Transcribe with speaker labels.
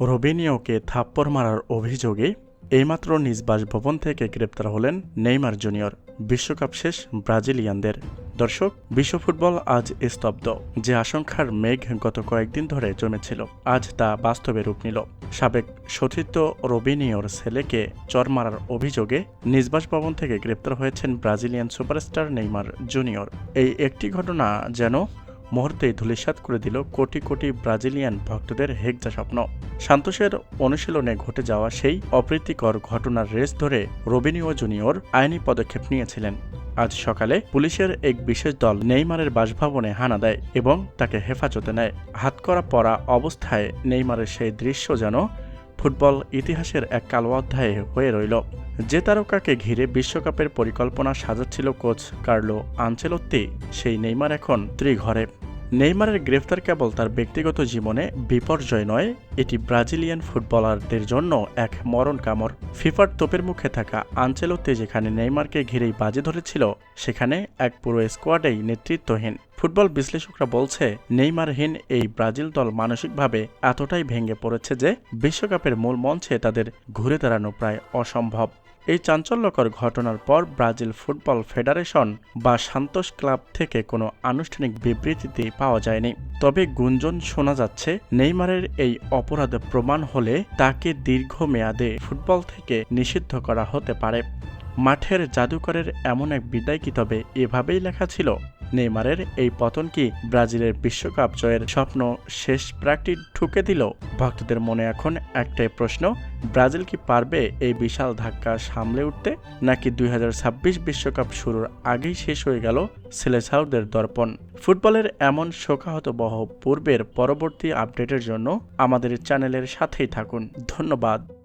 Speaker 1: রবিনিয়োকে থাপ্পড় মারার অভিযোগে এইমাত্র নিজ বাসভবন থেকে গ্রেপ্তার হলেন নেইমার জুনিয়র। বিশ্বকাপ শেষ ব্রাজিলিয়ানদের। দর্শক, বিশ্ব ফুটবল আজ স্তব্ধ। যে আশঙ্কার মেঘ গত কয়েকদিন ধরে জমেছিল, আজ তা বাস্তবে রূপ নিল। সাবেক সতীর্থ রবিনিয়োর ছেলেকে চর মারার অভিযোগে নিজ বাসভবন থেকে গ্রেপ্তার হয়েছেন ব্রাজিলিয়ান সুপারস্টার নেইমার জুনিয়র। এই একটি ঘটনা যেন মুহূর্তেই ধূলিসাৎ করে দিল কোটি কোটি ব্রাজিলিয়ান ভক্তদের হেক্সা স্বপ্ন। সান্তোসের অনুশীলনে ঘটে যাওয়া সেই অপ্রীতিকর ঘটনার রেস ধরে রবিনিয়ো জুনিয়র আইনি পদক্ষেপ নিয়েছিলেন। আজ সকালে পুলিশের এক বিশেষ দল নেইমারের বাসভবনে হানা দেয় এবং তাকে হেফাজতে নেয়। হাতকড়া পরা অবস্থায় নেইমারের সেই দৃশ্য যেন ফুটবল ইতিহাসের এক কালো অধ্যায়ে হয়ে রইল। যে তারকাকে ঘিরে বিশ্বকাপের পরিকল্পনা সাজাচ্ছিল কোচ কার্লো আনচেলোত্তি, সেই নেইমার এখন ত্রিঘরে। নেইমারের গ্রেফতার কেবল তার ব্যক্তিগত জীবনে বিপর্যয় নয়, এটি ব্রাজিলিয়ান ফুটবলারদের জন্য এক মরণ কামড়। ফিফার তোপের মুখে থাকা আনচেলোত্তি যেখানে নেইমারকে ঘিরেই বাজি ধরেছিল, সেখানে এক পুরো স্কোয়াডেই নেতৃত্বহীন। ফুটবল বিশ্লেষকরা বলছে, নেইমারহীন এই ব্রাজিল দল মানসিকভাবে এতটাই ভেঙে পড়েছে যে বিশ্বকাপের মূল মঞ্চে তাদের ঘুরে দাঁড়ানো প্রায় অসম্ভব। এই চাঞ্চল্যকর ঘটনার পর ব্রাজিল ফুটবল ফেডারেশন বা সান্তোস ক্লাব থেকে কোনো আনুষ্ঠানিক বিবৃতিতে পাওয়া যায়নি। তবে গুঞ্জন শোনা যাচ্ছে, নেইমারের এই অপরাধ প্রমাণ হলে তাকে দীর্ঘমেয়াদে ফুটবল থেকে নিষিদ্ধ করা হতে পারে। মাঠের জাদুকরের এমন এক বিদায় কি তবে এভাবেই লেখা ছিল? নেইমারের এই পতন কি ব্রাজিলের বিশ্বকাপ জয়ের স্বপ্ন শেষ প্রাকটি ঠুকে দিল? ভক্তদের মনে এখন একটাই প্রশ্ন, ব্রাজিল কি পারবে এই বিশাল ধাক্কা সামলে উঠতে, নাকি 2026 বিশ্বকাপ শুরুর আগেই শেষ হয়ে গেল সেলেসাওদের দর্পণ? ফুটবলের এমন শোকাহতবহ পূর্বের পরবর্তী আপডেটের জন্য আমাদের চ্যানেলের সাথেই থাকুন। ধন্যবাদ।